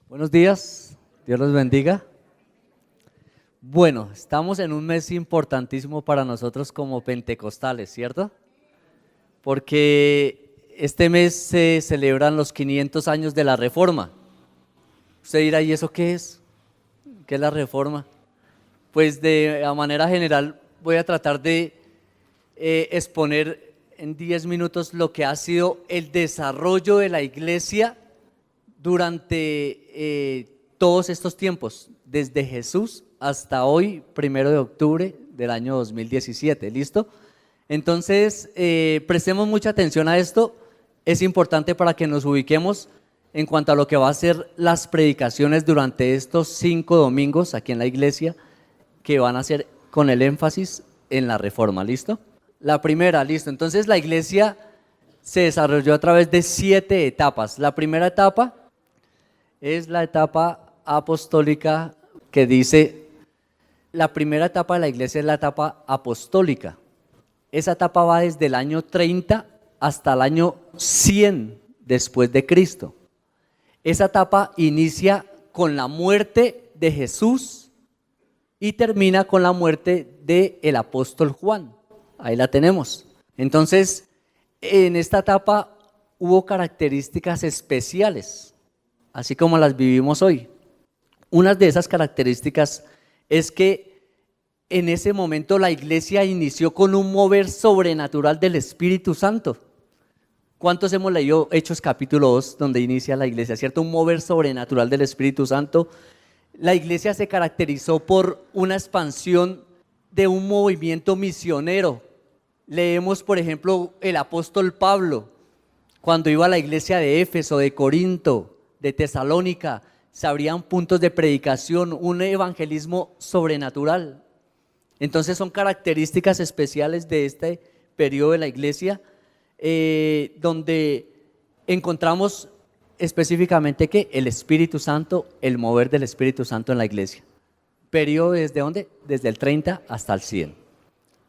Buenos días, Dios los bendiga. Bueno, estamos en un mes importantísimo para nosotros como pentecostales, ¿cierto? Porque este mes se celebran los 500 años de la Reforma. Usted dirá, ¿y eso qué es? ¿Qué es la Reforma? Pues a manera general voy a tratar de exponer en 10 minutos lo que ha sido el desarrollo de la iglesia durante todos estos tiempos, desde Jesús hasta hoy, 1 de octubre del año 2017, ¿listo? Entonces, prestemos mucha atención a esto, es importante para que nos ubiquemos en cuanto a lo que va a ser las predicaciones durante estos 5 domingos aquí en la iglesia, que van a ser con el énfasis en la Reforma, ¿listo? La primera, listo, entonces la iglesia se desarrolló a través de 7 etapas. La primera etapa es la etapa apostólica, que dice, la primera etapa de la iglesia es la etapa apostólica. Esa etapa va desde el año 30 hasta el año 100 después de Cristo. Esa etapa inicia con la muerte de Jesús y termina con la muerte del apóstol Juan. Ahí la tenemos. Entonces, en esta etapa hubo características especiales, así como las vivimos hoy. Una de esas características es que en ese momento la iglesia inició con un mover sobrenatural del Espíritu Santo. ¿Cuántos hemos leído Hechos capítulo 2, donde inicia la iglesia, cierto? Un mover sobrenatural del Espíritu Santo. La iglesia se caracterizó por una expansión de un movimiento misionero. Leemos, por ejemplo, el apóstol Pablo, cuando iba a la iglesia de Éfeso, de Corinto, de Tesalónica, se abrían puntos de predicación, un evangelismo sobrenatural. Entonces son características especiales de este periodo de la iglesia, donde encontramos específicamente que el Espíritu Santo, el mover del Espíritu Santo en la iglesia. Periodo ¿desde dónde? Desde el 30 hasta el 100.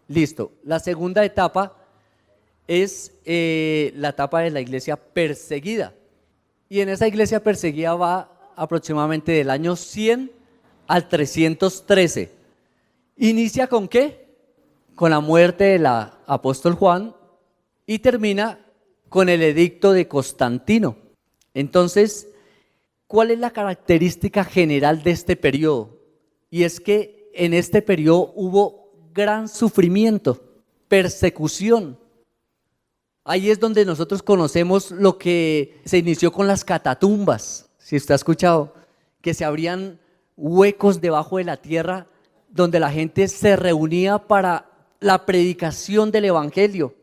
Listo. La segunda etapa es la etapa de la iglesia perseguida. Y en esa iglesia perseguida va aproximadamente del año 100 al 313. ¿Inicia con qué? Con la muerte del apóstol Juan y termina con el edicto de Constantino. Entonces, ¿cuál es la característica general de este periodo? Y es que en este periodo hubo gran sufrimiento, persecución. Ahí es donde nosotros conocemos lo que se inició con las catatumbas, si usted ha escuchado, que se abrían huecos debajo de la tierra donde la gente se reunía para la predicación del evangelio.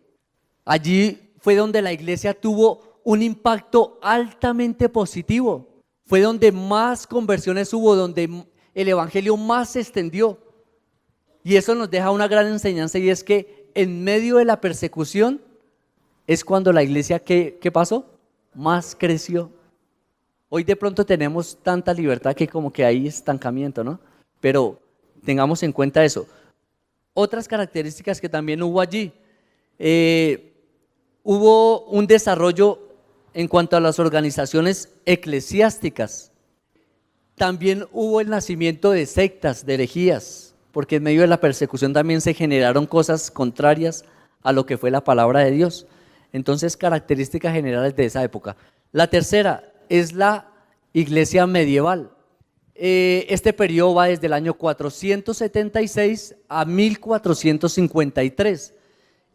Allí fue donde la iglesia tuvo un impacto altamente positivo, fue donde más conversiones hubo, donde el evangelio más se extendió. Y eso nos deja una gran enseñanza, y es que en medio de la persecución es cuando la iglesia, ¿qué pasó? Más creció. Hoy de pronto tenemos tanta libertad que como que hay estancamiento, ¿no? Pero tengamos en cuenta eso. Otras características que también hubo allí, hubo un desarrollo en cuanto a las organizaciones eclesiásticas. También hubo el nacimiento de sectas, de herejías, porque en medio de la persecución también se generaron cosas contrarias a lo que fue la palabra de Dios. Entonces, características generales de esa época. La tercera es la iglesia medieval. Este periodo va desde el año 476 a 1453.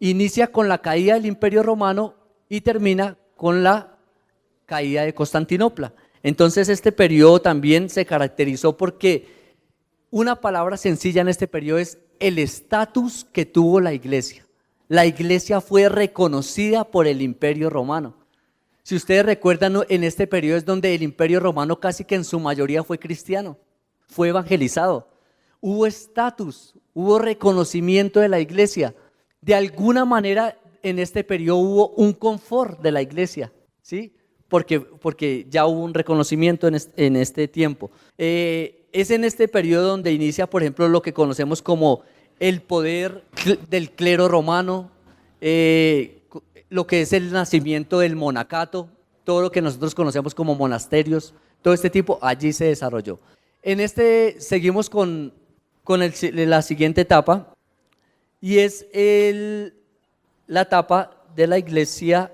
Inicia con la caída del Imperio Romano y termina con la caída de Constantinopla. Entonces este periodo también se caracterizó porque una palabra sencilla en este periodo es el estatus que tuvo la iglesia. La iglesia fue reconocida por el Imperio Romano. Si ustedes recuerdan, en este periodo es donde el Imperio Romano casi que en su mayoría fue cristiano, fue evangelizado. Hubo estatus, hubo reconocimiento de la iglesia. De alguna manera en este periodo hubo un confort de la iglesia, ¿sí? Porque ya hubo un reconocimiento en este tiempo. Es en este periodo donde inicia, por ejemplo, lo que conocemos como el poder del clero romano, lo que es el nacimiento del monacato, todo lo que nosotros conocemos como monasterios, todo este tipo, allí se desarrolló. Seguimos con la siguiente etapa, y es la etapa de la iglesia.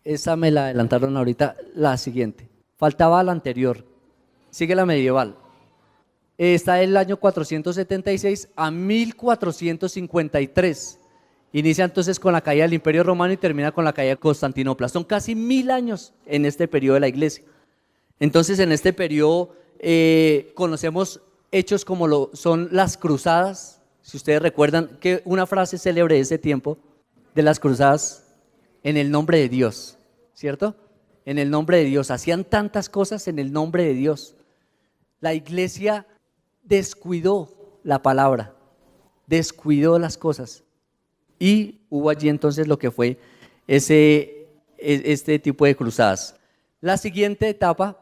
Esa me la adelantaron ahorita, la siguiente. Faltaba la anterior, sigue la medieval. Está del año 476 a 1453. Inicia entonces con la caída del Imperio Romano y termina con la caída de Constantinopla. Son casi 1000 años en este periodo de la iglesia. Entonces, en este periodo conocemos hechos como son las cruzadas. Si ustedes recuerdan que una frase célebre de ese tiempo, de las cruzadas, en el nombre de Dios, ¿cierto? En el nombre de Dios. Hacían tantas cosas en el nombre de Dios. La iglesia descuidó la palabra, descuidó las cosas. Y hubo allí entonces lo que fue este tipo de cruzadas. La siguiente etapa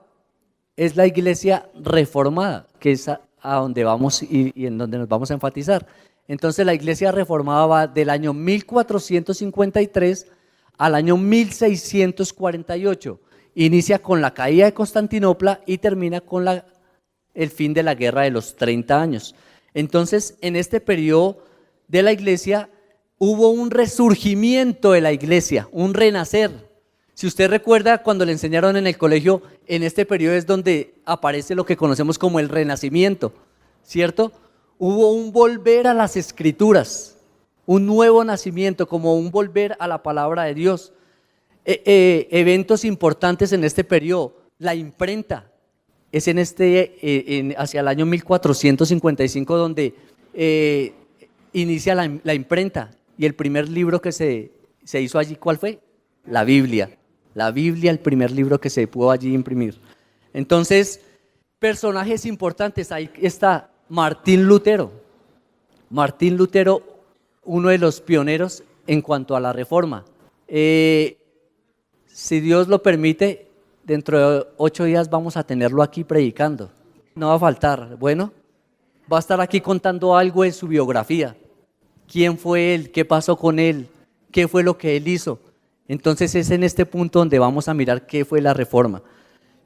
es la iglesia reformada, que es a donde vamos y en donde nos vamos a enfatizar. Entonces la iglesia reformada va del año 1453 al año 1648. Inicia con la caída de Constantinopla y termina con el fin de la guerra de los 30 años. Entonces, en este periodo de la iglesia hubo un resurgimiento de la iglesia, un renacer. Si usted recuerda, cuando le enseñaron en el colegio, en este periodo es donde aparece lo que conocemos como el renacimiento, ¿cierto? Hubo un volver a las escrituras, un nuevo nacimiento, como un volver a la palabra de Dios. Eventos importantes en este periodo, la imprenta, es hacia el año 1455 donde inicia la imprenta, y el primer libro que se hizo allí, ¿cuál fue? La Biblia, el primer libro que se pudo allí imprimir. Entonces, personajes importantes, ahí está Martín Lutero, uno de los pioneros en cuanto a la reforma. Si Dios lo permite, dentro de 8 días vamos a tenerlo aquí predicando, no va a faltar. Bueno, va a estar aquí contando algo de su biografía, quién fue él, qué pasó con él, qué fue lo que él hizo. Entonces es en este punto donde vamos a mirar qué fue la reforma.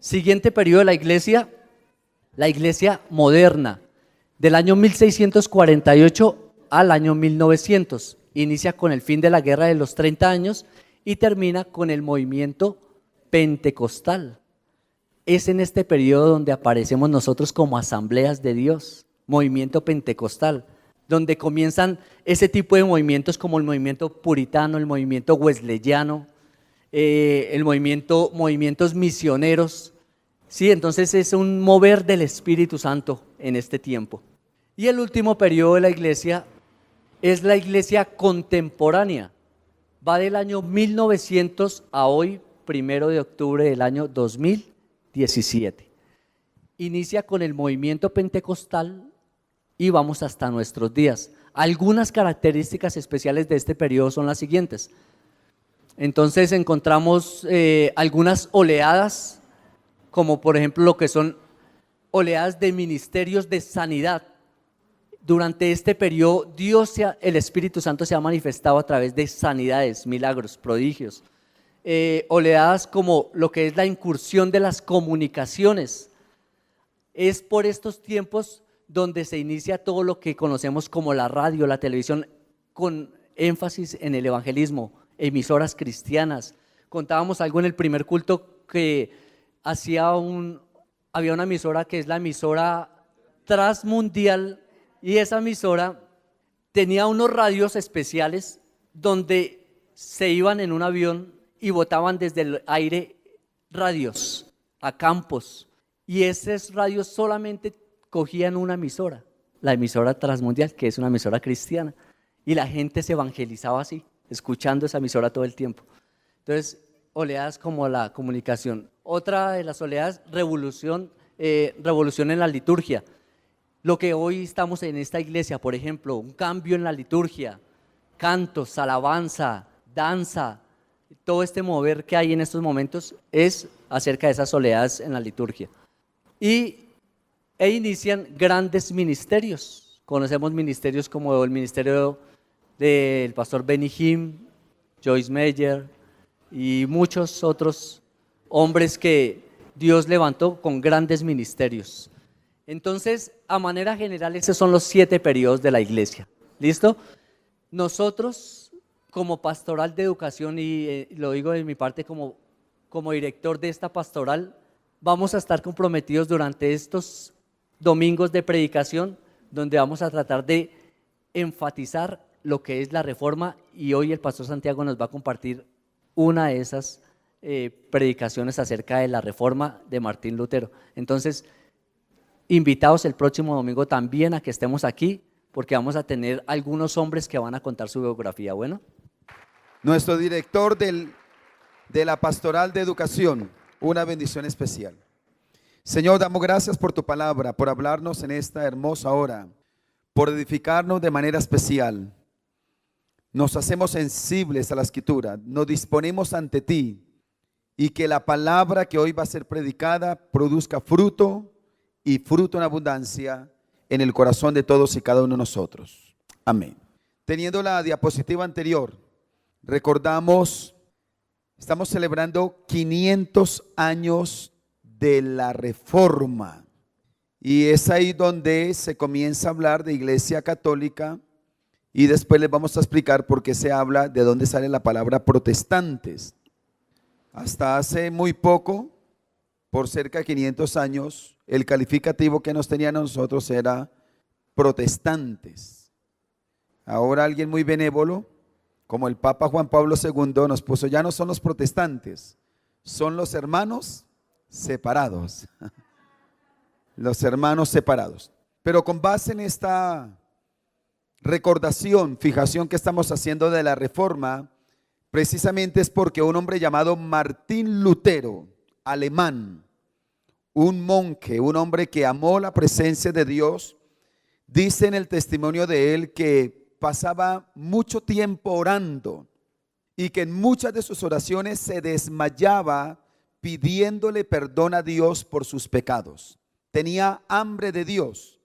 Siguiente periodo de la iglesia moderna, del año 1648 al año 1900. Inicia con el fin de la guerra de los 30 años y termina con el movimiento pentecostal. Es en este periodo donde aparecemos nosotros como asambleas de Dios, movimiento pentecostal, donde comienzan ese tipo de movimientos como el movimiento puritano, el movimiento wesleyano, movimientos misioneros. Sí, entonces es un mover del Espíritu Santo en este tiempo. Y el último periodo de la iglesia es la iglesia contemporánea. Va del año 1900 a hoy, 1 de octubre del año 2017. Inicia con el movimiento pentecostal y vamos hasta nuestros días. Algunas características especiales de este periodo son las siguientes. Entonces encontramos algunas oleadas, como por ejemplo lo que son oleadas de ministerios de sanidad. Durante este periodo el Espíritu Santo se ha manifestado a través de sanidades, milagros, prodigios. Oleadas como lo que es la incursión de las comunicaciones. Es por estos tiempos donde se inicia todo lo que conocemos como la radio, la televisión, con énfasis en el evangelismo, emisoras cristianas. Contábamos algo en el primer culto que había una emisora que es la emisora transmundial, y esa emisora tenía unos radios especiales donde se iban en un avión y botaban desde el aire radios a campos, y esos radios solamente cogían una emisora, la emisora transmundial, que es una emisora cristiana, y la gente se evangelizaba así, escuchando esa emisora todo el tiempo. Entonces, oleadas como la comunicación. Otra de las oleadas, revolución en la liturgia. Lo que hoy estamos en esta iglesia, por ejemplo, un cambio en la liturgia, cantos, alabanza, danza, todo este mover que hay en estos momentos es acerca de esas oleadas en la liturgia. E inician grandes ministerios. Conocemos ministerios como el ministerio del pastor Benny Hinn, Joyce Meyer y muchos otros hombres que Dios levantó con grandes ministerios. Entonces, a manera general, esos son los 7 periodos de la iglesia. ¿Listo? Nosotros, como pastoral de educación, y lo digo de mi parte como director de esta pastoral, vamos a estar comprometidos durante estos domingos de predicación, donde vamos a tratar de enfatizar lo que es la reforma, y hoy el pastor Santiago nos va a compartir una de esas predicaciones acerca de la reforma de Martín Lutero. Entonces, invitados el próximo domingo también a que estemos aquí, porque vamos a tener algunos hombres que van a contar su biografía. Bueno, nuestro director de la pastoral de educación, una bendición especial. Señor, damos gracias por tu palabra, por hablarnos en esta hermosa hora, por edificarnos de manera especial. Nos hacemos sensibles a la escritura, nos disponemos ante ti, y que la palabra que hoy va a ser predicada produzca fruto, y fruto en abundancia en el corazón de todos y cada uno de nosotros. Amén. Teniendo la diapositiva anterior, recordamos, estamos celebrando 500 años de la Reforma, y es ahí donde se comienza a hablar de Iglesia Católica, y después les vamos a explicar por qué se habla, de dónde sale la palabra protestantes. Hasta hace muy poco, por cerca de 500 años, el calificativo que nos tenían a nosotros era protestantes. Ahora alguien muy benévolo, como el Papa Juan Pablo II, nos puso, ya no son los protestantes, son los hermanos separados. Los hermanos separados. Pero con base en esta recordación, fijación que estamos haciendo de la Reforma, precisamente es porque un hombre llamado Martín Lutero, alemán, un monje, un hombre que amó la presencia de Dios, dice en el testimonio de él que pasaba mucho tiempo orando y que en muchas de sus oraciones se desmayaba pidiéndole perdón a Dios por sus pecados. Tenía hambre de Dios,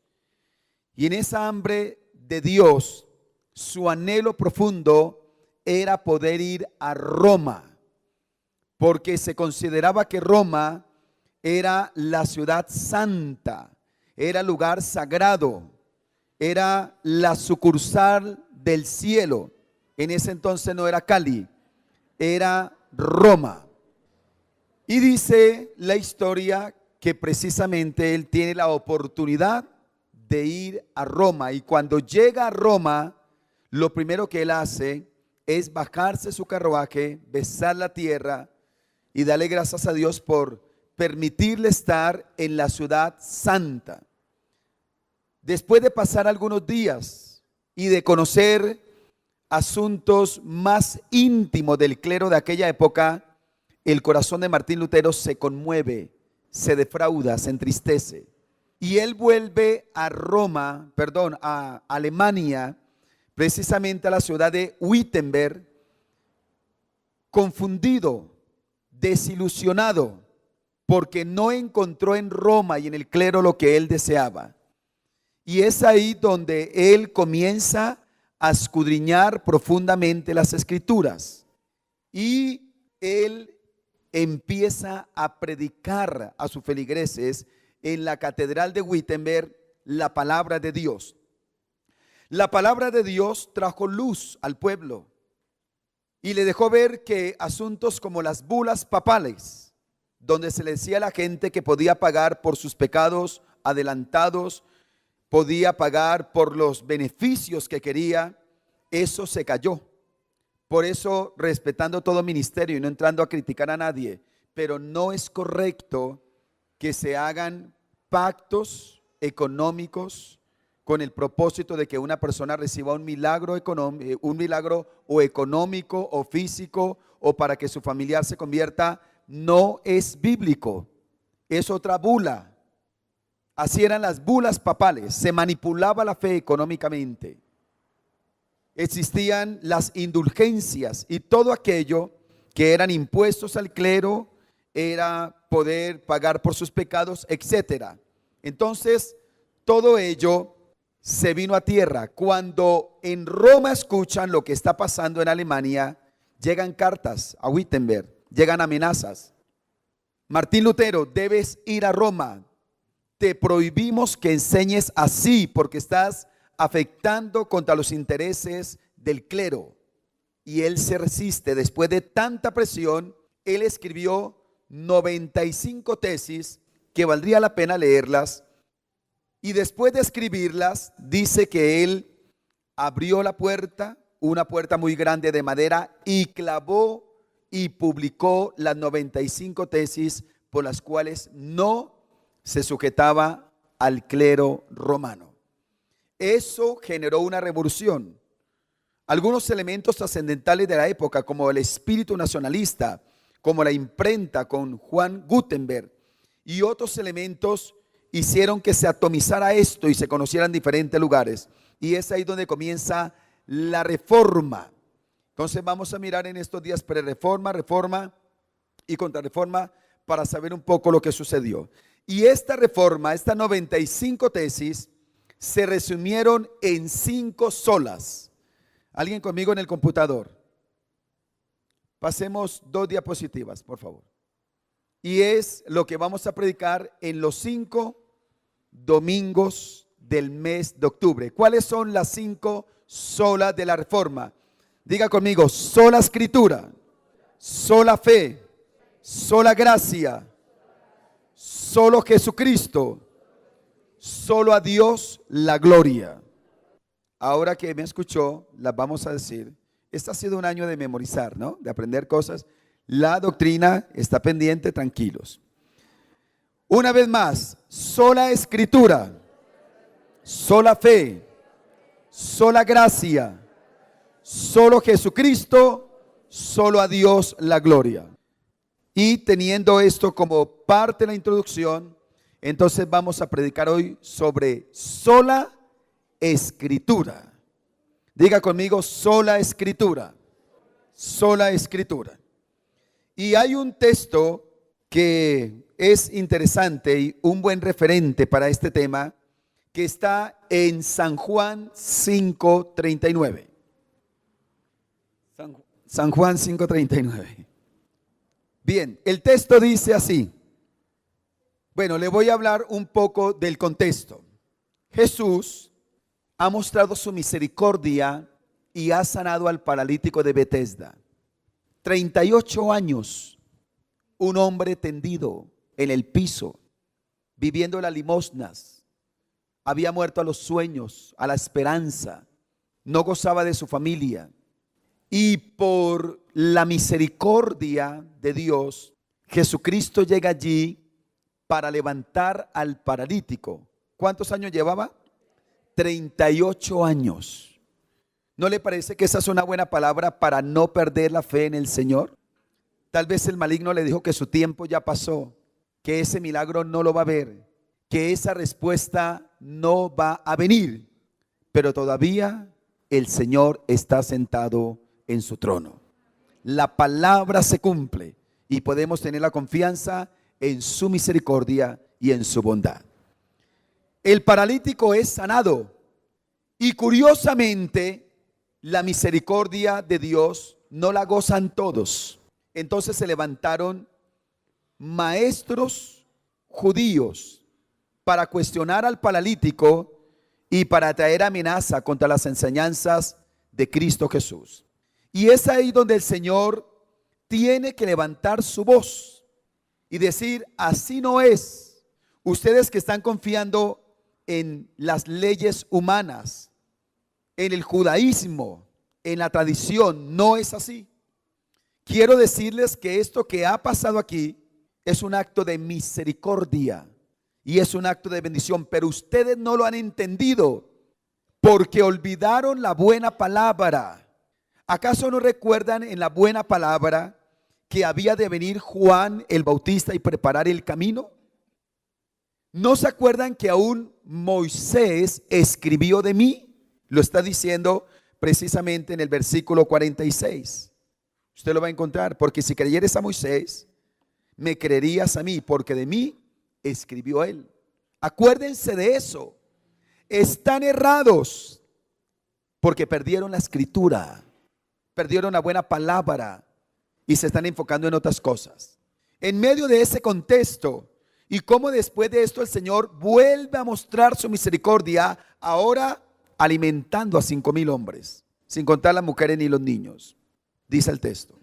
y en esa hambre de Dios, su anhelo profundo era poder ir a Roma, porque se consideraba que Roma era la ciudad santa, era lugar sagrado, era la sucursal del cielo. En ese entonces no era Cali, era Roma. Y dice la historia que precisamente él tiene la oportunidad de ir a Roma, y cuando llega a Roma, lo primero que él hace es bajarse su carruaje, besar la tierra y darle gracias a Dios por permitirle estar en la ciudad santa. Después de pasar algunos días y de conocer asuntos más íntimos del clero de aquella época, el corazón de Martín Lutero se conmueve, se defrauda, se entristece. Y él vuelve a a Alemania, precisamente a la ciudad de Wittenberg, confundido, desilusionado, porque no encontró en Roma y en el clero lo que él deseaba. Y es ahí donde él comienza a escudriñar profundamente las escrituras, y él empieza a predicar a sus feligreses en la catedral de Wittenberg la palabra de Dios. La palabra de Dios trajo luz al pueblo y le dejó ver que asuntos como las bulas papales, donde se le decía a la gente que podía pagar por sus pecados adelantados, podía pagar por los beneficios que quería, eso se cayó. Por eso, respetando todo ministerio y no entrando a criticar a nadie, pero no es correcto que se hagan pactos económicos con el propósito de que una persona reciba un milagro o económico o físico, o para que su familiar se convierta. No es bíblico, es otra bula. Así eran las bulas papales, se manipulaba la fe económicamente. Existían las indulgencias y todo aquello que eran impuestos al clero, era poder pagar por sus pecados, etcétera. Entonces, todo ello se vino a tierra. Cuando en Roma escuchan lo que está pasando en Alemania, llegan cartas a Wittenberg, llegan amenazas. Martín Lutero, debes ir a Roma. Te prohibimos que enseñes así porque estás afectando contra los intereses del clero. Y él se resiste. Después de tanta presión, él escribió 95 tesis que valdría la pena leerlas. Y después de escribirlas, dice que él abrió la puerta, una puerta muy grande de madera, y clavó y publicó las 95 tesis por las cuales no se sujetaba al clero romano. Eso generó una revolución. Algunos elementos trascendentales de la época, como el espíritu nacionalista, como la imprenta con Juan Gutenberg, y otros elementos hicieron que se atomizara esto y se conociera en diferentes lugares. Y es ahí donde comienza la reforma. Entonces vamos a mirar en estos días pre-reforma, reforma y contrarreforma para saber un poco lo que sucedió. Y esta reforma, estas 95 tesis, se resumieron en 5 solas. ¿Alguien conmigo en el computador? Pasemos 2 diapositivas, por favor. Y es lo que vamos a predicar en los 5 domingos del mes de octubre. ¿Cuáles son las 5 solas de la reforma? Diga conmigo: sola escritura, sola fe, sola gracia, solo Jesucristo, solo a Dios la gloria. Ahora que me escuchó, las vamos a decir. Este ha sido un año de memorizar, ¿no? De aprender cosas. La doctrina está pendiente, tranquilos. Una vez más: sola escritura, sola fe, sola gracia, solo Jesucristo, solo a Dios la gloria. Y teniendo esto como parte de la introducción, entonces vamos a predicar hoy sobre sola escritura. Diga conmigo: sola escritura, sola escritura. Y hay un texto que es interesante y un buen referente para este tema, que está en San Juan 5:39. San Juan 5:39. Bien, el texto dice así. Bueno, le voy a hablar un poco del contexto. Jesús ha mostrado su misericordia y ha sanado al paralítico de Betesda. 38 años, un hombre tendido en el piso, viviendo las limosnas. Había muerto a los sueños, a la esperanza. No gozaba de su familia. Y por la misericordia de Dios, Jesucristo llega allí para levantar al paralítico. ¿Cuántos años llevaba? 38 años. ¿No le parece que esa es una buena palabra para no perder la fe en el Señor? Tal vez el maligno le dijo que su tiempo ya pasó, que ese milagro no lo va a ver, que esa respuesta no va a venir, pero todavía el Señor está sentado en su trono. La palabra se cumple y podemos tener la confianza en su misericordia y en su bondad. El paralítico es sanado y curiosamente la misericordia de Dios no la gozan todos. Entonces se levantaron maestros judíos para cuestionar al paralítico y para traer amenaza contra las enseñanzas de Cristo Jesús. Y es ahí donde el Señor tiene que levantar su voz y decir: así no es. Ustedes que están confiando en las leyes humanas, en el judaísmo, en la tradición, no es así. Quiero decirles que esto que ha pasado aquí es un acto de misericordia y es un acto de bendición, pero ustedes no lo han entendido porque olvidaron la buena palabra. ¿Acaso no recuerdan en la buena palabra que había de venir Juan el Bautista y preparar el camino? ¿No se acuerdan que aún Moisés escribió de mí? Lo está diciendo precisamente en el versículo 46. Usted lo va a encontrar: porque si creyeres a Moisés, me creerías a mí, porque de mí escribió él. Acuérdense de eso. Están errados porque perdieron la escritura, perdieron la buena palabra y se están enfocando en otras cosas. en medio de ese contexto y cómo después de esto el Señor vuelve a mostrar su misericordia, ahora alimentando a 5,000 hombres, sin contar las mujeres ni los niños, dice el texto.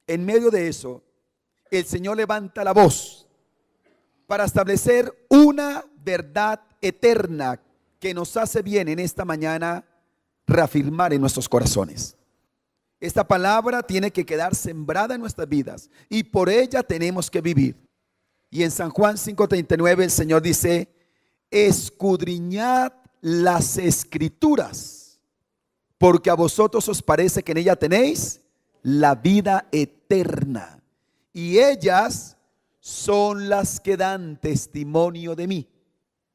En medio de eso, el Señor levanta la voz para establecer una verdad eterna que nos hace bien en esta mañana reafirmar en nuestros corazones. Esta palabra tiene que quedar sembrada en nuestras vidas y por ella tenemos que vivir. Y en San Juan 5:39 el Señor dice: escudriñad las escrituras, porque a vosotros os parece que en ella tenéis la vida eterna, y ellas son las que dan testimonio de mí.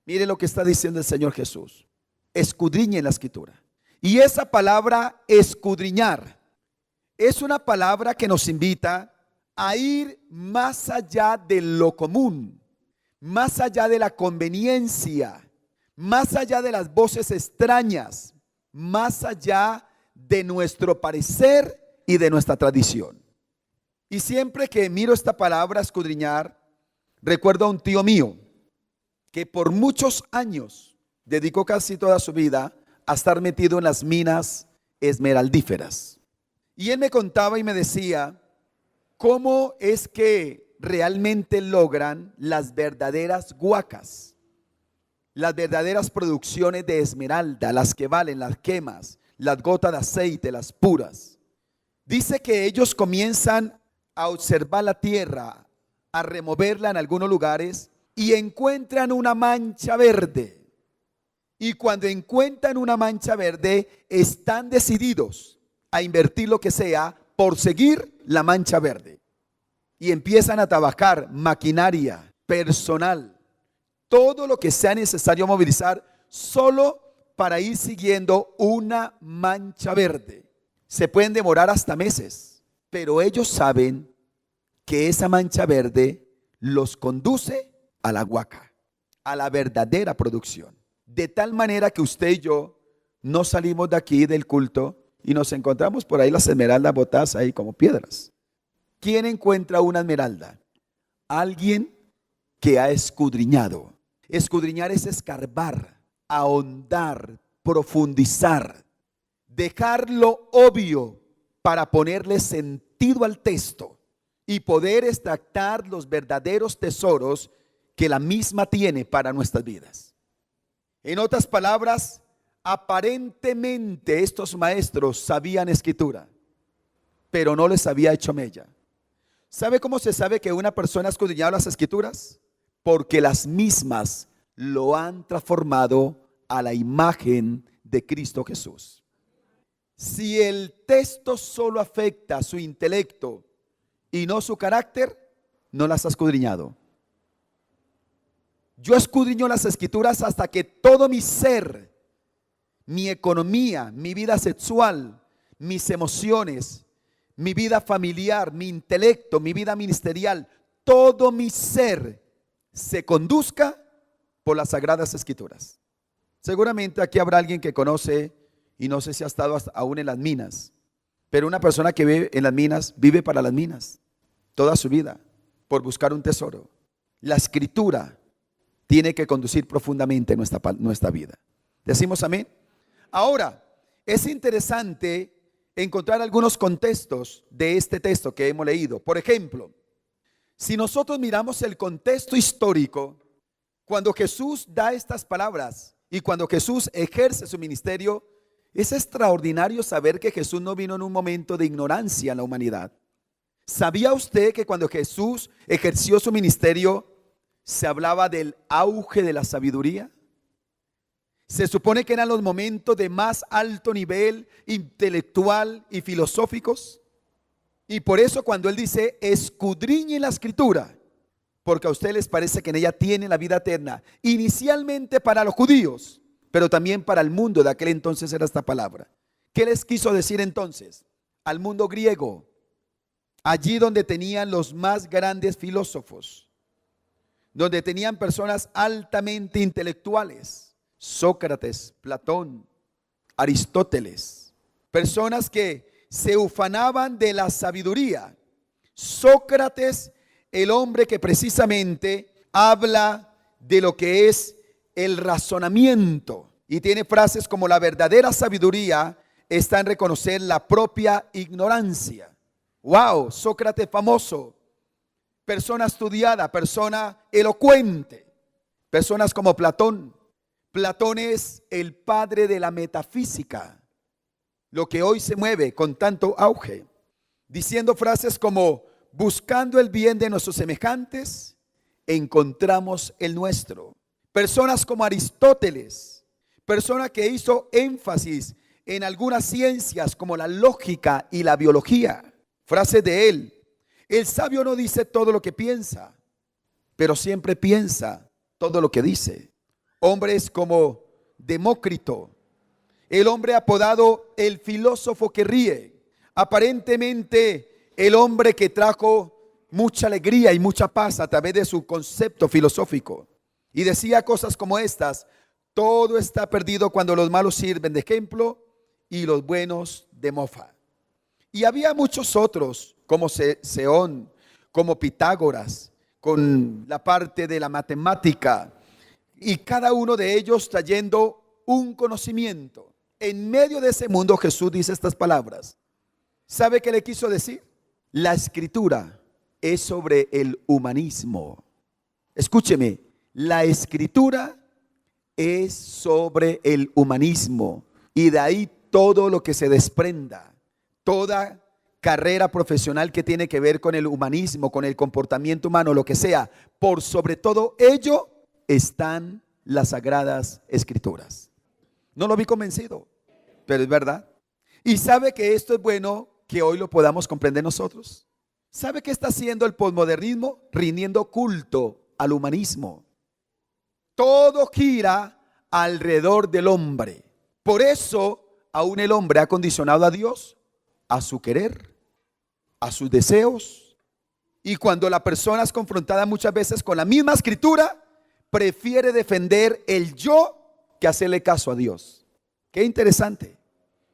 Mire lo que está diciendo el Señor Jesús: escudriñen la escritura. Y esa palabra escudriñar es una palabra que nos invita a ir más allá de lo común, más allá de la conveniencia, más allá de las voces extrañas, más allá de nuestro parecer y de nuestra tradición. Y siempre que miro esta palabra escudriñar, recuerdo a un tío mío que por muchos años dedicó casi toda su vida a estar metido en las minas esmeraldíferas. Y él me contaba y me decía cómo es que realmente logran las verdaderas guacas, las verdaderas producciones de esmeralda, las que valen, las quemas, las gotas de aceite, las puras. Dice que ellos comienzan a observar la tierra, a removerla en algunos lugares y encuentran una mancha verde. Y cuando encuentran una mancha verde, están decididos a invertir lo que sea por seguir la mancha verde. Y empiezan a trabajar maquinaria, personal, todo lo que sea necesario movilizar solo para ir siguiendo una mancha verde. Se pueden demorar hasta meses, pero ellos saben que esa mancha verde los conduce a la huaca, a la verdadera producción. De tal manera que usted y yo no salimos de aquí del culto y nos encontramos por ahí las esmeraldas botadas ahí como piedras. ¿Quién encuentra una esmeralda? Alguien que ha escudriñado. Escudriñar es escarbar, ahondar, profundizar, dejar lo obvio para ponerle sentido al texto y poder extractar los verdaderos tesoros que la misma tiene para nuestras vidas. En otras palabras, aparentemente estos maestros sabían escritura, pero no les había hecho mella. ¿Sabe cómo se sabe que una persona ha escudriñado las escrituras? Porque las mismas lo han transformado a la imagen de Cristo Jesús. Si el texto solo afecta su intelecto y no su carácter, no las ha escudriñado. Yo escudriño las escrituras hasta que todo mi ser, mi economía, mi vida sexual, mis emociones, mi vida familiar, mi intelecto, mi vida ministerial, todo mi ser se conduzca por las sagradas escrituras. Seguramente aquí habrá alguien que conoce, y no sé si ha estado aún en las minas, pero una persona que vive en las minas, vive para las minas toda su vida, por buscar un tesoro. La escritura tiene que conducir profundamente nuestra vida. ¿Decimos amén? Ahora, es interesante encontrar algunos contextos de este texto que hemos leído. Por ejemplo, si nosotros miramos el contexto histórico, cuando Jesús da estas palabras y cuando Jesús ejerce su ministerio, es extraordinario saber que Jesús no vino en un momento de ignorancia en la humanidad. ¿Sabía usted que cuando Jesús ejerció su ministerio se hablaba del auge de la sabiduría? Se supone que eran los momentos de más alto nivel intelectual y filosóficos. Y por eso cuando él dice escudriñen la escritura, porque a ustedes les parece que en ella tienen la vida eterna, inicialmente para los judíos, pero también para el mundo de aquel entonces era esta palabra. ¿Qué les quiso decir entonces? Al mundo griego, allí donde tenían los más grandes filósofos, donde tenían personas altamente intelectuales, Sócrates, Platón, Aristóteles, personas que se ufanaban de la sabiduría. Sócrates el hombre que precisamente habla de lo que es el razonamiento y tiene frases como la verdadera sabiduría está en reconocer la propia ignorancia. Wow, Sócrates famoso, persona estudiada, persona elocuente, personas como Platón. Platón es el padre de la metafísica, lo que hoy se mueve con tanto auge, diciendo frases como: buscando el bien de nuestros semejantes, encontramos el nuestro. Personas como Aristóteles, persona que hizo énfasis en algunas ciencias como la lógica y la biología. Frase de él: el sabio no dice todo lo que piensa, pero siempre piensa todo lo que dice. Hombres como Demócrito, el hombre apodado el filósofo que ríe, aparentemente el hombre que trajo mucha alegría y mucha paz a través de su concepto filosófico. Y decía cosas como estas: todo está perdido cuando los malos sirven de ejemplo y los buenos de mofa. Y había muchos otros, como Zeón, como Pitágoras, con la parte de la matemática, y cada uno de ellos trayendo un conocimiento. En medio de ese mundo Jesús dice estas palabras. ¿Sabe qué le quiso decir? La escritura es sobre el humanismo. Escúcheme, la escritura es sobre el humanismo, y de ahí todo lo que se desprenda, toda carrera profesional que tiene que ver con el humanismo, con el comportamiento humano, lo que sea, por sobre todo ello están las sagradas escrituras. No lo vi convencido, pero es verdad. Y sabe que esto es bueno que hoy lo podamos comprender nosotros. ¿Sabe qué está haciendo el posmodernismo? Rindiendo culto al humanismo. Todo gira alrededor del hombre. Por eso aún el hombre ha condicionado a Dios a su querer, a sus deseos. Y cuando la persona es confrontada muchas veces con la misma escritura, prefiere defender el yo que hacerle caso a Dios. Qué interesante.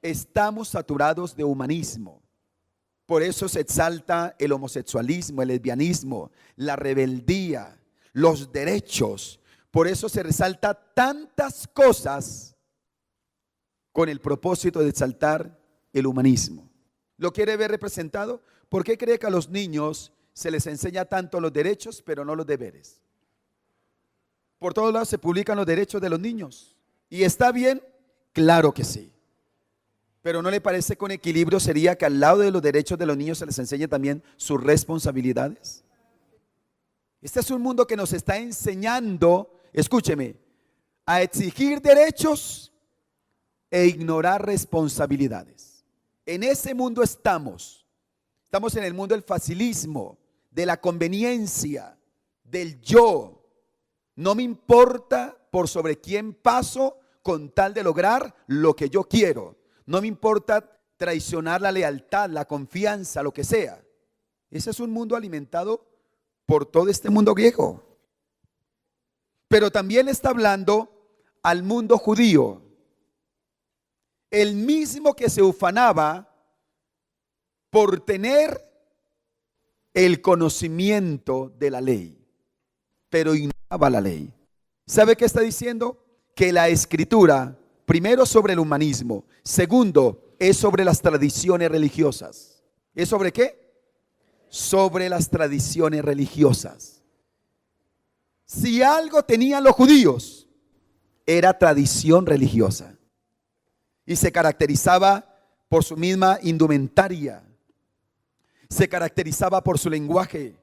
Estamos saturados de humanismo. Por eso se exalta el homosexualismo, el lesbianismo, la rebeldía, los derechos. Por eso se resalta tantas cosas con el propósito de exaltar el humanismo. ¿Lo quiere ver representado? ¿Por qué cree que a los niños se les enseña tanto los derechos pero no los deberes? Por todos lados se publican los derechos de los niños. ¿Y está bien? Claro que sí. Pero ¿no le parece que un equilibrio sería que al lado de los derechos de los niños se les enseñe también sus responsabilidades? Este es un mundo que nos está enseñando, escúcheme, a exigir derechos e ignorar responsabilidades. En ese mundo estamos. Estamos en el mundo del facilismo, de la conveniencia, del yo. No me importa por sobre quién paso con tal de lograr lo que yo quiero. No me importa traicionar la lealtad, la confianza, lo que sea. Ese es un mundo alimentado por todo este mundo griego. Pero también está hablando al mundo judío, el mismo que se ufanaba por tener el conocimiento de la ley, pero ignoraba la ley. ¿Sabe qué está diciendo? Que la escritura, primero sobre el humanismo, segundo es sobre las tradiciones religiosas. ¿Es sobre qué? Sobre las tradiciones religiosas. Si algo tenían los judíos, era tradición religiosa. Y se caracterizaba por su misma indumentaria. Se caracterizaba por su lenguaje.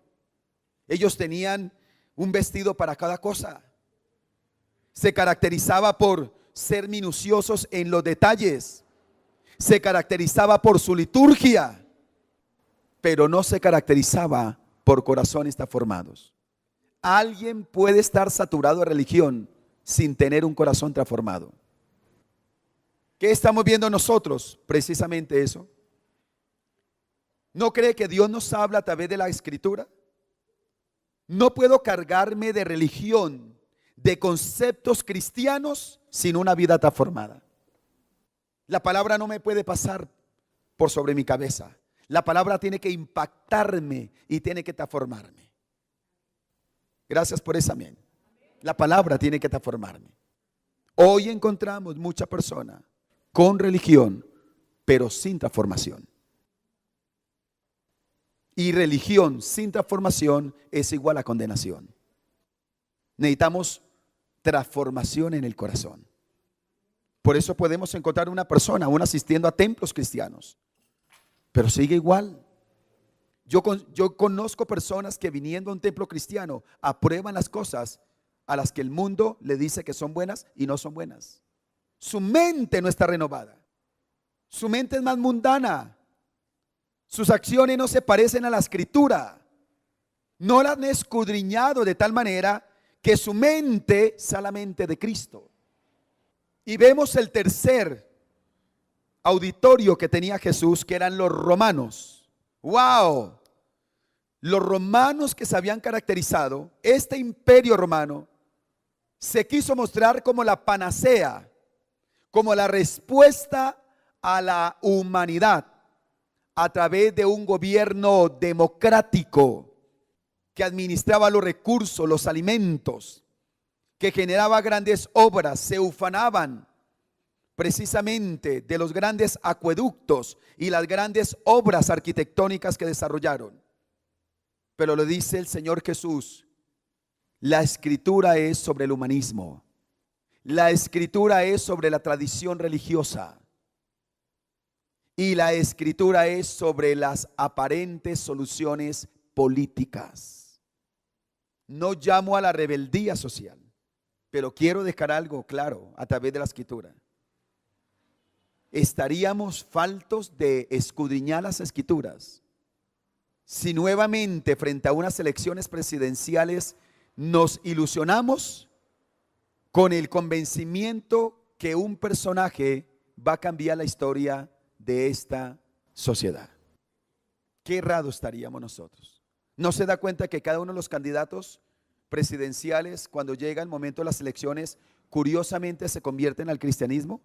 Ellos tenían un vestido para cada cosa. Se caracterizaba por ser minuciosos en los detalles. Se caracterizaba por su liturgia, pero no se caracterizaba por corazones transformados. Alguien puede estar saturado de religión sin tener un corazón transformado. ¿Qué estamos viendo nosotros? Precisamente eso. ¿No cree que Dios nos habla a través de la escritura? No puedo cargarme de religión, de conceptos cristianos sin una vida transformada. La palabra no me puede pasar por sobre mi cabeza. La palabra tiene que impactarme y tiene que transformarme. Gracias por ese amén. La palabra tiene que transformarme. Hoy encontramos mucha persona con religión, pero sin transformación. Y religión sin transformación es igual a condenación. Necesitamos transformación en el corazón. Por eso podemos encontrar una persona aún asistiendo a templos cristianos, pero sigue igual. Yo conozco personas que viniendo a un templo cristiano aprueban las cosas a las que el mundo le dice que son buenas y no son buenas. Su mente no está renovada. Su mente es más mundana. Sus acciones no se parecen a la escritura. No la han escudriñado de tal manera que su mente sea la mente de Cristo. Y vemos el tercer auditorio que tenía Jesús, que eran los romanos. ¡Wow! Los romanos que se habían caracterizado, este imperio romano se quiso mostrar como la panacea, como la respuesta a la humanidad a través de un gobierno democrático que administraba los recursos, los alimentos, que generaba grandes obras. Se ufanaban precisamente de los grandes acueductos y las grandes obras arquitectónicas que desarrollaron. Pero lo dice el Señor Jesús: la escritura es sobre el humanismo. La escritura es sobre la tradición religiosa. Y la escritura es sobre las aparentes soluciones políticas. No llamo a la rebeldía social, pero quiero dejar algo claro a través de la escritura. Estaríamos faltos de escudriñar las escrituras si nuevamente frente a unas elecciones presidenciales nos ilusionamos con el convencimiento que un personaje va a cambiar la historia de esta sociedad. Qué errado estaríamos nosotros. ¿No se da cuenta que cada uno de los candidatos presidenciales, cuando llega el momento de las elecciones, curiosamente se convierten al cristianismo?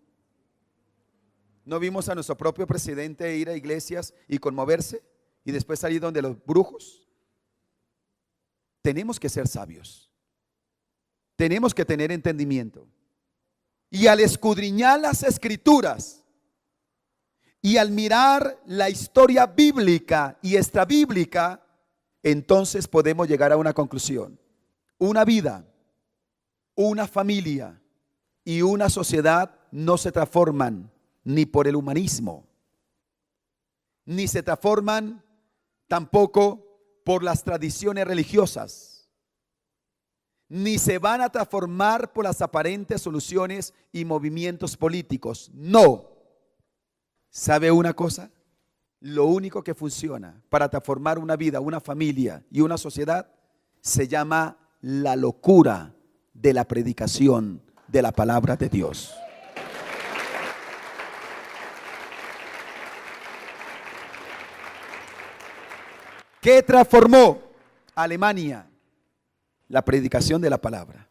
¿No vimos a nuestro propio presidente ir a iglesias y conmoverse y después salir donde los brujos? Tenemos que ser sabios. Tenemos que tener entendimiento. Y al escudriñar las escrituras y al mirar la historia bíblica y extrabíblica, entonces podemos llegar a una conclusión. Una vida, una familia y una sociedad no se transforman ni por el humanismo, ni se transforman tampoco por las tradiciones religiosas, ni se van a transformar por las aparentes soluciones y movimientos políticos. No. ¿Sabe una cosa? Lo único que funciona para transformar una vida, una familia y una sociedad se llama la locura de la predicación de la palabra de Dios. ¿Qué transformó Alemania? La predicación de la palabra.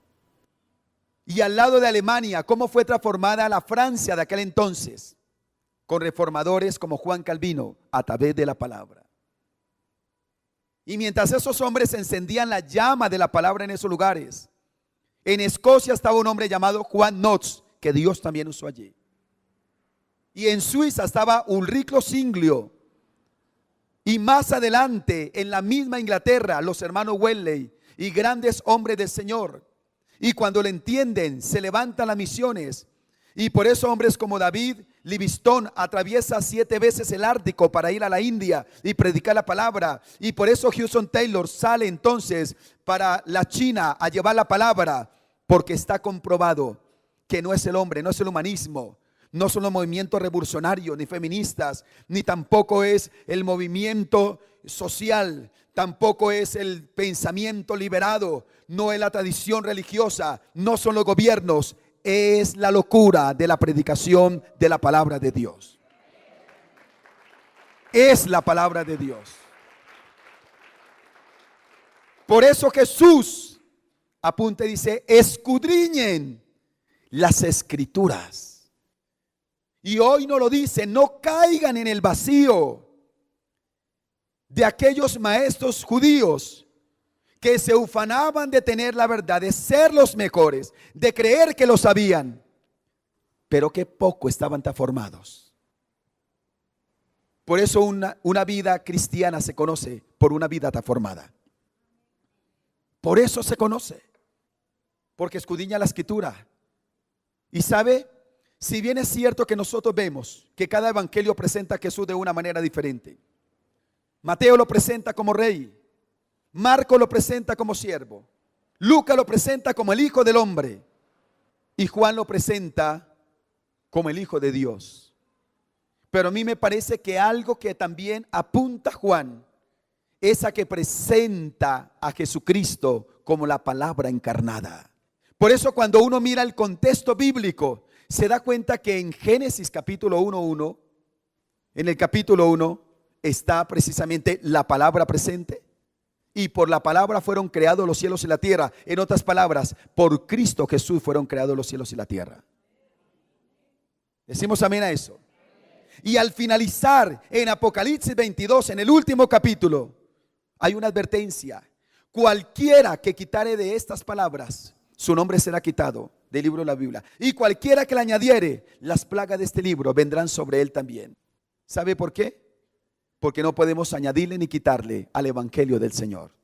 Y al lado de Alemania, ¿cómo fue transformada la Francia de aquel entonces? Con reformadores como Juan Calvino, a través de la palabra. Y mientras esos hombres encendían la llama de la palabra en esos lugares, en Escocia estaba un hombre llamado Juan Knox, que Dios también usó allí. Y en Suiza estaba Ulrico Zwinglio. Y más adelante, en la misma Inglaterra, los hermanos Wesley y grandes hombres del Señor. Y cuando lo entienden, se levantan las misiones. Y por eso hombres como David Livingstone atraviesa 7 veces el Ártico para ir a la India y predicar la palabra. Y por eso Hudson Taylor sale entonces para la China a llevar la palabra, porque está comprobado que no es el hombre, no es el humanismo, no son los movimientos revolucionarios ni feministas, ni tampoco es el movimiento social, tampoco es el pensamiento liberado, no es la tradición religiosa, no son los gobiernos. Es la locura de la predicación de la palabra de Dios. Es la palabra de Dios. Por eso Jesús apunta y dice: escudriñen las escrituras. Y hoy no lo dice: no caigan en el vacío de aquellos maestros judíos que se ufanaban de tener la verdad, de ser los mejores, de creer que lo sabían, pero que poco estaban transformados. Por eso una vida cristiana se conoce por una vida transformada. Por eso se conoce, porque escudriña la Escritura. Y sabe, si bien es cierto que nosotros vemos que cada evangelio presenta a Jesús de una manera diferente. Mateo lo presenta como rey, Marco lo presenta como siervo, Lucas lo presenta como el Hijo del Hombre y Juan lo presenta como el Hijo de Dios. Pero a mí me parece que algo que también apunta Juan es a que presenta a Jesucristo como la palabra encarnada. Por eso cuando uno mira el contexto bíblico, se da cuenta que en Génesis capítulo 1:1, en el capítulo 1 está precisamente la palabra presente. Y por la palabra fueron creados los cielos y la tierra. En otras palabras, por Cristo Jesús fueron creados los cielos y la tierra. Decimos amén a eso. Y al finalizar en Apocalipsis 22, en el último capítulo, hay una advertencia. Cualquiera que quitare de estas palabras, su nombre será quitado del libro de la Biblia. Y cualquiera que le añadiere, las plagas de este libro vendrán sobre él también. ¿Sabe por qué? Porque no podemos añadirle ni quitarle al evangelio del Señor.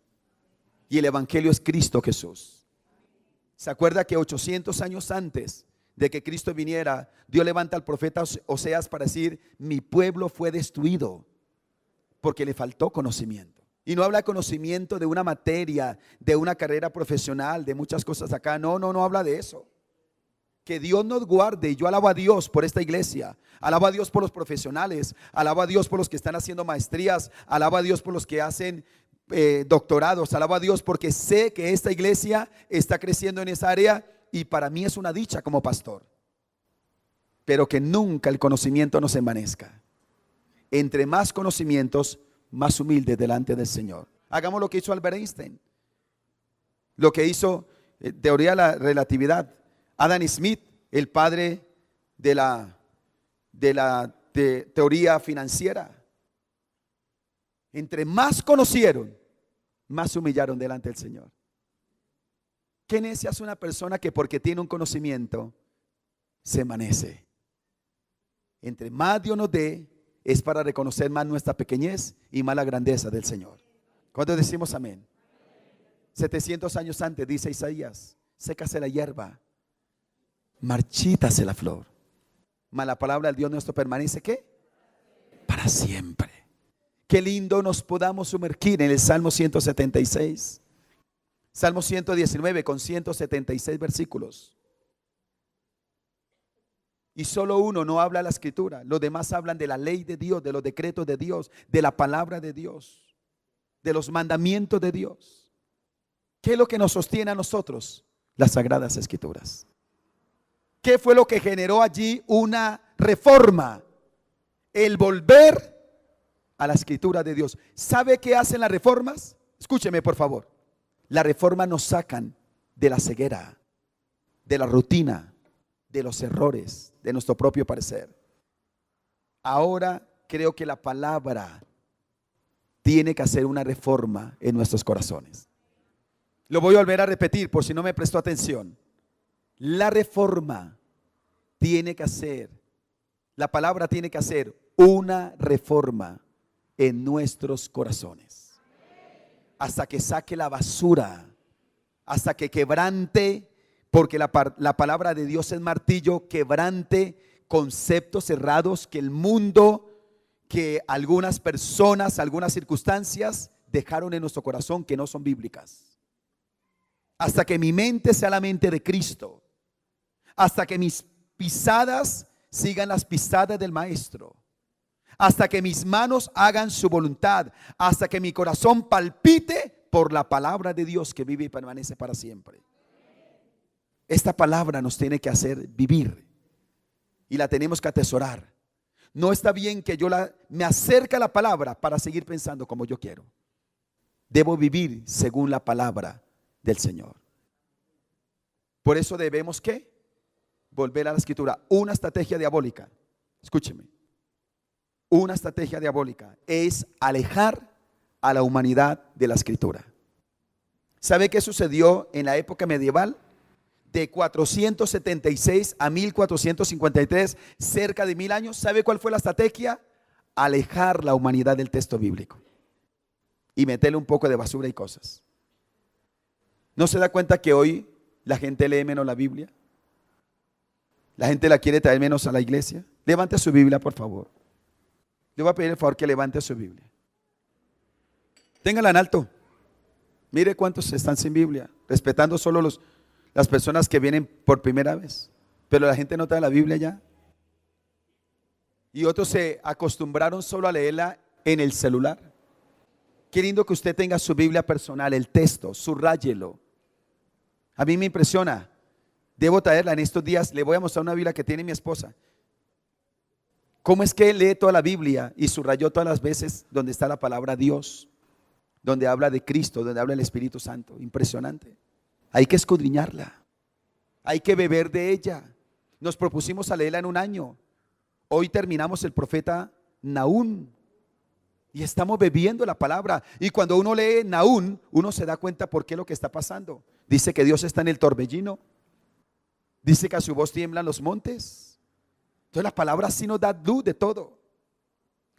Y el evangelio es Cristo Jesús. ¿Se acuerda que 800 años antes de que Cristo viniera, Dios levanta al profeta Oseas para decir: mi pueblo fue destruido porque le faltó conocimiento? Y no habla conocimiento de una materia, de una carrera profesional, de muchas cosas acá. No habla de eso. Que Dios nos guarde. Y yo alabo a Dios por esta iglesia, alabo a Dios por los profesionales, alabo a Dios por los que están haciendo maestrías, alabo a Dios por los que hacen doctorados, alabo a Dios porque sé que esta iglesia está creciendo en esa área y para mí es una dicha como pastor. Pero que nunca el conocimiento nos envanezca. Entre más conocimientos, más humilde delante del Señor. Hagamos lo que hizo Albert Einstein, lo que hizo teoría de la relatividad. Adam Smith, el padre de la teoría financiera. Entre más conocieron, más se humillaron delante del Señor. ¿Qué necia es una persona que porque tiene un conocimiento se envanece? Entre más Dios nos dé, es para reconocer más nuestra pequeñez y más la grandeza del Señor. ¿Cuándo decimos amén? 700 años antes, dice Isaías: sécase la hierba, marchítase la flor, mas la palabra del Dios nuestro permanece ¿qué? Para siempre. Qué lindo nos podamos sumergir en el Salmo 176, Salmo 119 con 176 versículos. Y solo uno no habla la Escritura, los demás hablan de la ley de Dios, de los decretos de Dios, de la palabra de Dios, de los mandamientos de Dios. ¿Qué es lo que nos sostiene a nosotros? Las Sagradas Escrituras. ¿Qué fue lo que generó allí una reforma? El volver a la Escritura de Dios. ¿Sabe qué hacen las reformas? Escúcheme por favor. Las reformas nos sacan de la ceguera, de la rutina, de los errores, de nuestro propio parecer. Ahora creo que la palabra tiene que hacer una reforma en nuestros corazones. Lo voy a volver a repetir por si no me prestó atención. La reforma tiene que hacer, la palabra tiene que hacer una reforma en nuestros corazones. Hasta que saque la basura, hasta que quebrante, porque la palabra de Dios es martillo, quebrante conceptos cerrados que el mundo, que algunas personas, algunas circunstancias dejaron en nuestro corazón que no son bíblicas. Hasta que mi mente sea la mente de Cristo, hasta que mis pisadas sigan las pisadas del Maestro, hasta que mis manos hagan su voluntad, hasta que mi corazón palpite por la palabra de Dios que vive y permanece para siempre. Esta palabra nos tiene que hacer vivir y la tenemos que atesorar. No está bien que yo me acerque a la palabra para seguir pensando como yo quiero. Debo vivir según la palabra del Señor. Por eso debemos ¿qué? Volver a la Escritura. Una estrategia diabólica, escúcheme, una estrategia diabólica es alejar a la humanidad de la Escritura. ¿Sabe qué sucedió en la época medieval? De 476 a 1453, cerca de 1000 años. ¿Sabe cuál fue la estrategia? Alejar la humanidad del texto bíblico y meterle un poco de basura y cosas. ¿No se da cuenta que hoy la gente lee menos la Biblia? La gente la quiere traer menos a la iglesia. Levante su Biblia, por favor. Le voy a pedir el favor que levante su Biblia. Téngala en alto. Mire cuántos están sin Biblia, respetando solo las personas que vienen por primera vez. Pero la gente no trae la Biblia ya. Y otros se acostumbraron solo a leerla en el celular. Qué lindo que usted tenga su Biblia personal, el texto, subráyelo. A mí me impresiona. Debo traerla en estos días. Le voy a mostrar una Biblia que tiene mi esposa. ¿Cómo es que él lee toda la Biblia y subrayó todas las veces donde está la palabra Dios? Donde habla de Cristo, donde habla del Espíritu Santo. Impresionante. Hay que escudriñarla. Hay que beber de ella. Nos propusimos a leerla en un año. Hoy terminamos el profeta Nahum. Y estamos bebiendo la palabra. Y cuando uno lee Nahum, uno se da cuenta por qué lo que está pasando. Dice que Dios está en el torbellino. Dice que a su voz tiemblan los montes. Entonces la palabra sí nos da luz de todo.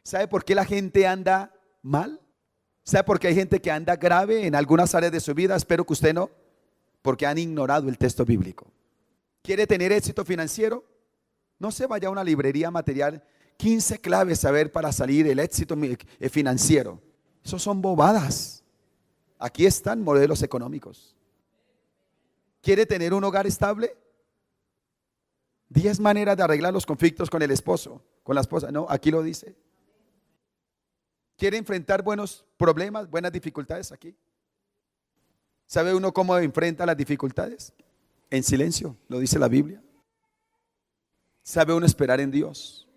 ¿Sabe por qué la gente anda mal? ¿Sabe por qué hay gente que anda grave en algunas áreas de su vida? Espero que usted no. Porque han ignorado el texto bíblico. ¿Quiere tener éxito financiero? No se vaya a una librería material. 15 claves a ver para salir el éxito financiero. Esos son bobadas. Aquí están modelos económicos. ¿Quiere tener un hogar estable? 10 maneras de arreglar los conflictos con el esposo, con la esposa. No, aquí lo dice. ¿Quiere enfrentar buenos problemas, buenas dificultades aquí? ¿Sabe uno cómo enfrenta las dificultades? En silencio, lo dice la Biblia. ¿Sabe uno esperar en Dios?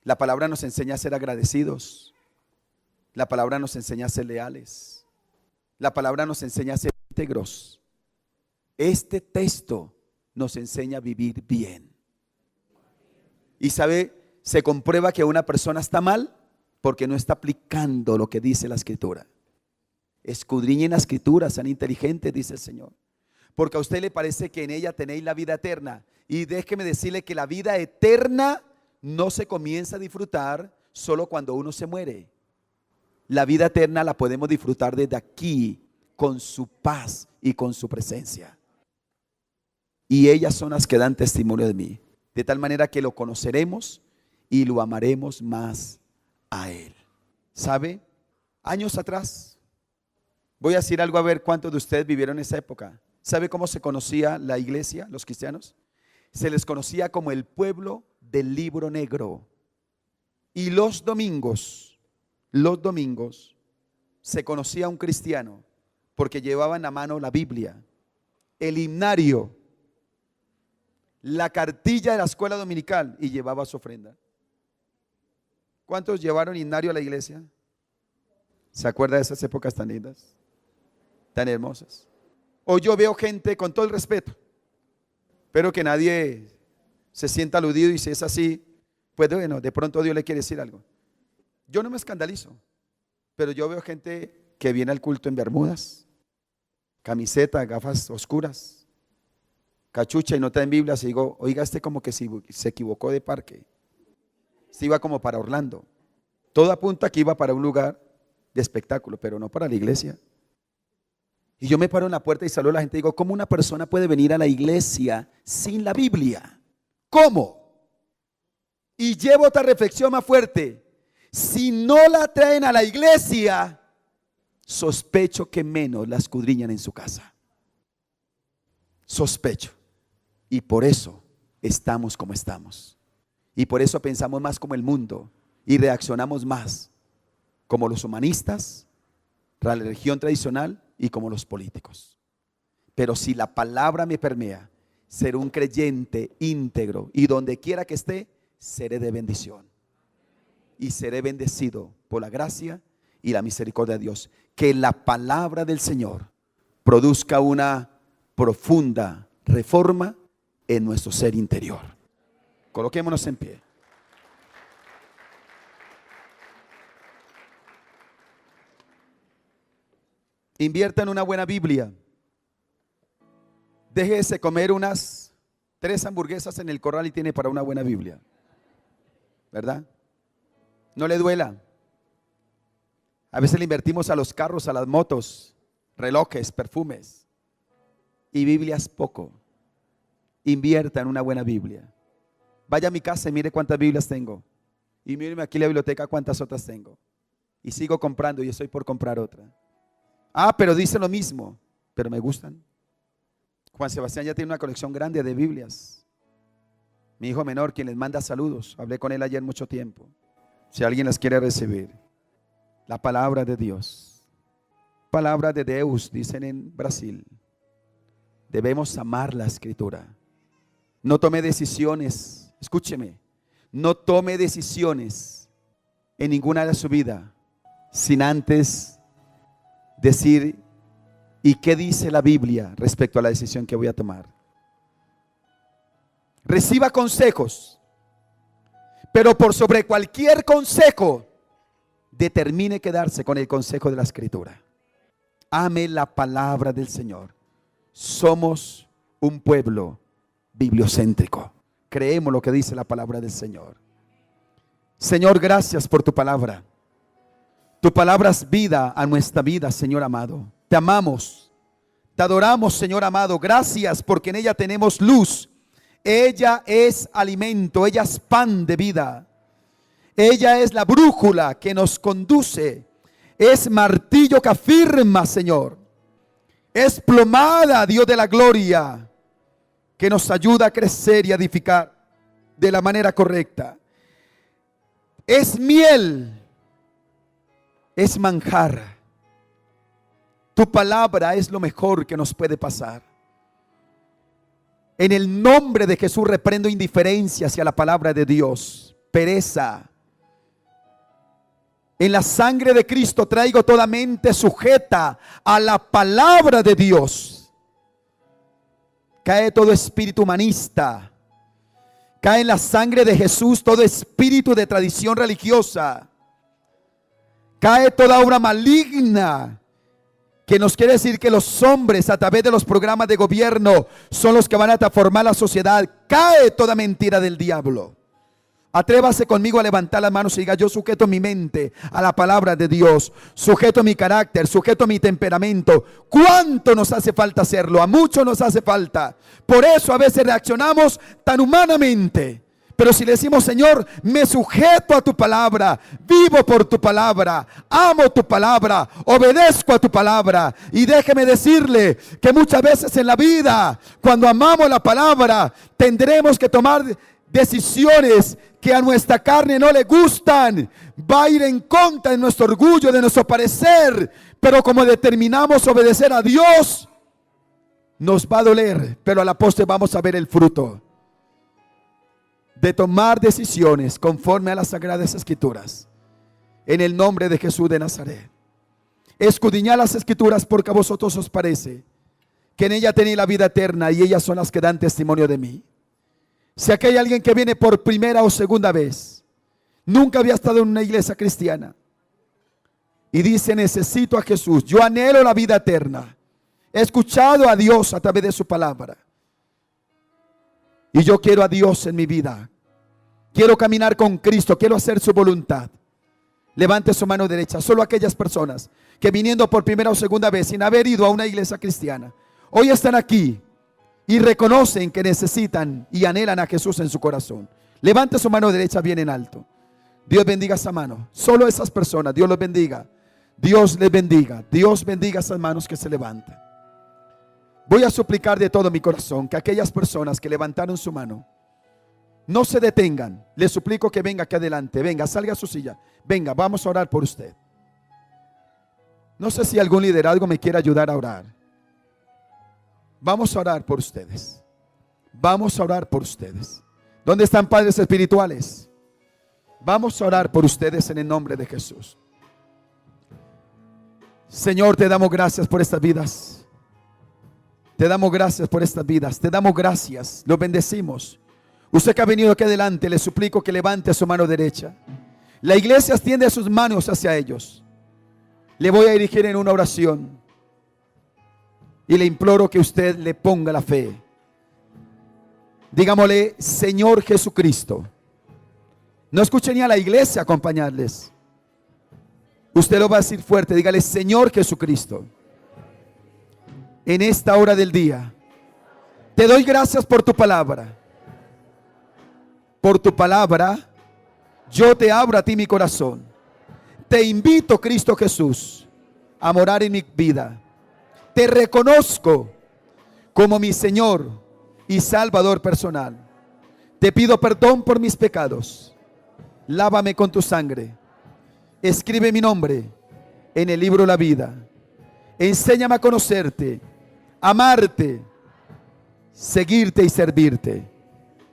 La palabra nos enseña a ser agradecidos. La palabra nos enseña a ser leales. La palabra nos enseña a ser íntegros. Este texto nos enseña a vivir bien. Y sabe, se comprueba que una persona está mal porque no está aplicando lo que dice la Escritura. Escudriñen la Escritura, sean inteligentes, dice el Señor. Porque a usted le parece que en ella tenéis la vida eterna. Y déjeme decirle que la vida eterna no se comienza a disfrutar solo cuando uno se muere. La vida eterna la podemos disfrutar desde aquí, con su paz y con su presencia. Y ellas son las que dan testimonio de mí. De tal manera que lo conoceremos y lo amaremos más a Él. ¿Sabe? Años atrás, voy a decir algo a ver cuántos de ustedes vivieron esa época. ¿Sabe cómo se conocía la iglesia, los cristianos? Se les conocía como el pueblo del libro negro. Y los domingos, se conocía a un cristiano porque llevaba en la mano la Biblia, el himnario, la cartilla de la escuela dominical y llevaba su ofrenda. ¿Cuántos llevaron himnario a la iglesia? ¿Se acuerda de esas épocas tan lindas, tan hermosas? Hoy yo veo gente, con todo el respeto, pero que nadie se sienta aludido, y si es así, pues bueno, de pronto Dios le quiere decir algo. Yo no me escandalizo, pero yo veo gente que viene al culto en bermudas, camiseta, gafas oscuras, cachucha y no traen Biblias, y digo, oiga, como que se equivocó de parque. Se iba como para Orlando. Todo apunta que iba para un lugar de espectáculo, pero no para la iglesia. Y yo me paro en la puerta y saludo a la gente y digo, ¿cómo una persona puede venir a la iglesia sin la Biblia? ¿Cómo? Y llevo otra reflexión más fuerte. Si no la traen a la iglesia, sospecho que menos la escudriñan en su casa. Sospecho. Y por eso estamos como estamos. Y por eso pensamos más como el mundo y reaccionamos más como los humanistas, la religión tradicional y como los políticos. Pero si la palabra me permea, seré un creyente íntegro y donde quiera que esté, seré de bendición. Y seré bendecido por la gracia y la misericordia de Dios. Que la palabra del Señor produzca una profunda reforma en nuestro ser interior. Coloquémonos en pie. Invierta en una buena Biblia. déjese comer unas 3 hamburguesas en el corral y tiene para una buena Biblia, ¿verdad? No le duela. A veces le invertimos a los carros, a las motos, relojes, perfumes, y Biblias poco. Invierta en una buena Biblia. Vaya a mi casa y mire cuántas Biblias tengo. Y míreme aquí en la biblioteca cuántas otras tengo. Y sigo comprando y estoy por comprar otra. Ah, pero dice lo mismo, pero me gustan. Juan Sebastián ya tiene una colección grande de Biblias. Mi hijo menor, quien les manda saludos, hablé con él ayer mucho tiempo. Si alguien las quiere recibir. La palabra de Dios. Palabra de Deus, dicen en Brasil. Debemos amar la escritura. No tome decisiones, escúcheme, no tome decisiones en ninguna de su vida sin antes decir, ¿y qué dice la Biblia respecto a la decisión que voy a tomar? Reciba consejos, pero por sobre cualquier consejo, determine quedarse con el consejo de la Escritura. Ame la palabra del Señor. Somos un pueblo bibliocéntrico. Creemos lo que dice la palabra del Señor. Señor, gracias por tu palabra. Tu palabra es vida a nuestra vida, Señor amado. Te amamos, te adoramos, Señor amado. Gracias porque en ella tenemos luz. Ella es alimento, ella es pan de vida. Ella es la brújula que nos conduce. Es martillo que afirma, Señor. Es plomada, Dios de la gloria, que nos ayuda a crecer y a edificar de la manera correcta. Es miel, es manjar. Tu palabra es lo mejor que nos puede pasar. En el nombre de Jesús reprendo indiferencia hacia la palabra de Dios, pereza. En la sangre de Cristo traigo toda mente sujeta a la palabra de Dios. Cae todo espíritu humanista. Cae en la sangre de Jesús todo espíritu de tradición religiosa. Cae toda obra maligna que nos quiere decir que los hombres a través de los programas de gobierno son los que van a transformar la sociedad. Cae toda mentira del diablo. Atrévase conmigo a levantar las manos y diga: yo sujeto mi mente a la palabra de Dios, sujeto mi carácter, sujeto mi temperamento. ¿Cuánto nos hace falta hacerlo? A mucho nos hace falta. Por eso a veces reaccionamos tan humanamente. Pero si le decimos: Señor, me sujeto a tu palabra, vivo por tu palabra, amo tu palabra, obedezco a tu palabra. Y déjeme decirle que muchas veces en la vida, cuando amamos la palabra, tendremos que tomar decisiones que a nuestra carne no le gustan. Va a ir en contra de nuestro orgullo, de nuestro parecer. Pero como determinamos obedecer a Dios, nos va a doler, pero a la postre vamos a ver el fruto de tomar decisiones conforme a las Sagradas Escrituras. En el nombre de Jesús de Nazaret. Escudriñad las Escrituras, porque a vosotros os parece que en ella tenéis la vida eterna, y ellas son las que dan testimonio de mí. Si aquí hay alguien que viene por primera o segunda vez, nunca había estado en una iglesia cristiana, y dice: necesito a Jesús, yo anhelo la vida eterna, he escuchado a Dios a través de su palabra, y yo quiero a Dios en mi vida, quiero caminar con Cristo, quiero hacer su voluntad. Levante su mano derecha. Solo aquellas personas que viniendo por primera o segunda vez sin haber ido a una iglesia cristiana, hoy están aquí y reconocen que necesitan y anhelan a Jesús en su corazón. Levante su mano derecha bien en alto. Dios bendiga esa mano. Solo esas personas, Dios los bendiga. Dios les bendiga. Dios bendiga esas manos que se levantan. Voy a suplicar de todo mi corazón que aquellas personas que levantaron su mano no se detengan. Les suplico que venga aquí adelante. Venga, salga a su silla. Venga, vamos a orar por usted. No sé si algún liderazgo me quiere ayudar a orar. Vamos a orar por ustedes. Vamos a orar por ustedes. ¿Dónde están padres espirituales? Vamos a orar por ustedes en el nombre de Jesús. Señor, te damos gracias por estas vidas. Te damos gracias por estas vidas. Te damos gracias. Los bendecimos. Usted que ha venido aquí adelante, le suplico que levante su mano derecha. La iglesia extiende sus manos hacia ellos. Le voy a dirigir en una oración. Y le imploro que usted le ponga la fe. Digámosle, Señor Jesucristo. No escuche ni a la iglesia acompañarles. Usted lo va a decir fuerte. Dígale, Señor Jesucristo, en esta hora del día, te doy gracias por tu palabra. Por tu palabra, yo te abro a ti mi corazón. Te invito, Cristo Jesús, a morar en mi vida. Te reconozco como mi Señor y Salvador personal. Te pido perdón por mis pecados. Lávame con tu sangre. Escribe mi nombre en el libro de la vida. Enséñame a conocerte, amarte, seguirte y servirte.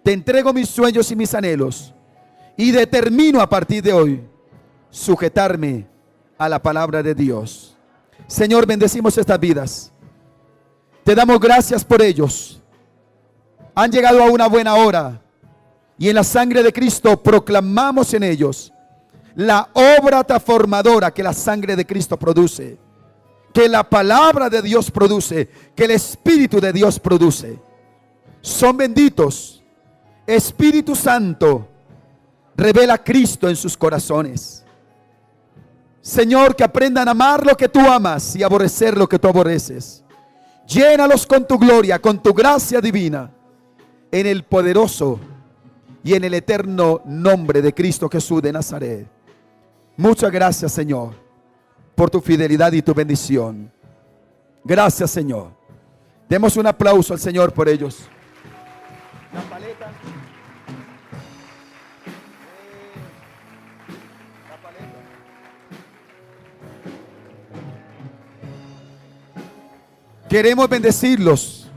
Te entrego mis sueños y mis anhelos y determino a partir de hoy sujetarme a la palabra de Dios. Señor, bendecimos estas vidas. Te damos gracias por ellos. Han llegado a una buena hora y en la sangre de Cristo proclamamos en ellos la obra transformadora que la sangre de Cristo produce, que la palabra de Dios produce, que el Espíritu de Dios produce. Son benditos. Espíritu Santo, revela a Cristo en sus corazones. Señor, que aprendan a amar lo que tú amas y aborrecer lo que tú aborreces. Llénalos con tu gloria, con tu gracia divina, en el poderoso y en el eterno nombre de Cristo Jesús de Nazaret. Muchas gracias, Señor, por tu fidelidad y tu bendición. Gracias, Señor. Demos un aplauso al Señor por ellos. La paleta. La paleta. Queremos bendecirlos.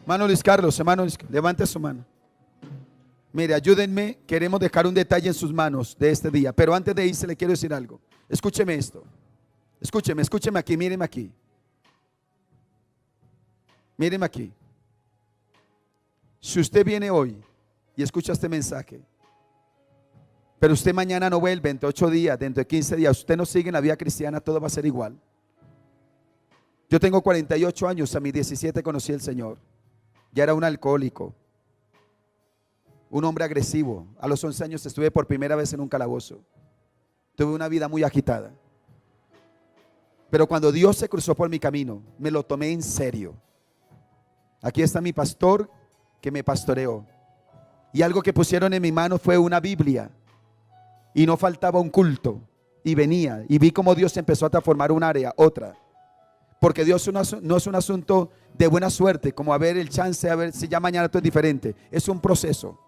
Hermano Luis Carlos, hermano, levante su mano. Mire, ayúdenme, queremos dejar un detalle en sus manos de este día. Pero antes de irse le quiero decir algo. Escúcheme esto. Escúcheme aquí, míreme aquí. Míreme aquí. Si usted viene hoy y escucha este mensaje, pero usted mañana no vuelve, dentro de 8 días, dentro de 15 días, usted no sigue en la vida cristiana, todo va a ser igual. Yo tengo 48 años, a mis 17 conocí al Señor. Ya era un alcohólico, un hombre agresivo. A los 11 años estuve por primera vez en un calabozo. Tuve una vida muy agitada. Pero cuando Dios se cruzó por mi camino, me lo tomé en serio. Aquí está mi pastor que me pastoreó. Y algo que pusieron en mi mano fue una Biblia. Y no faltaba un culto. Y venía. Y vi cómo Dios empezó a transformar un área, otra. Porque Dios no es un asunto de buena suerte, como a ver el chance, a ver si ya mañana todo es diferente. Es un proceso.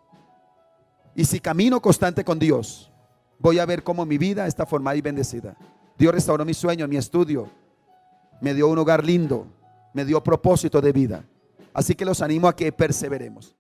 Y si camino constante con Dios, voy a ver cómo mi vida está formada y bendecida. Dios restauró mi sueño, mi estudio. Me dio un hogar lindo. Me dio propósito de vida. Así que los animo a que perseveremos.